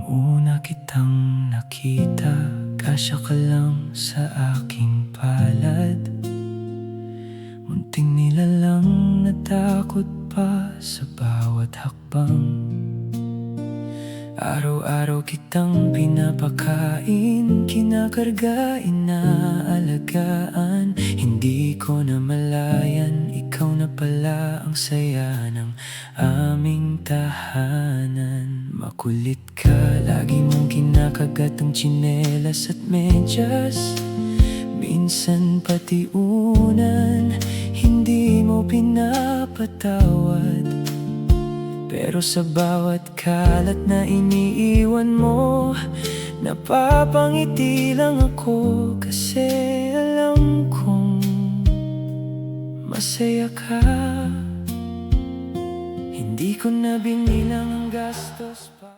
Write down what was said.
una kitang nakita, kasya ka lang sa aking palad. Munting nilalang natakot pa sa bawat hakbang. Araw-araw kitang pinapakain, kinakarga, inaalagaan. Hindi ko namalayan, ikaw na pala ang saya ng aming tahanan. Makulit ka, lagi mong kinakagat ang tsinelas at medyas. Minsan pati unan, hindi mo pinapatawad. Pero sa bawat kalat na iniiwan mo, napapangiti lang ako. Kasi alam kong masaya ka. Hindi ko na binilang ang gastos pa.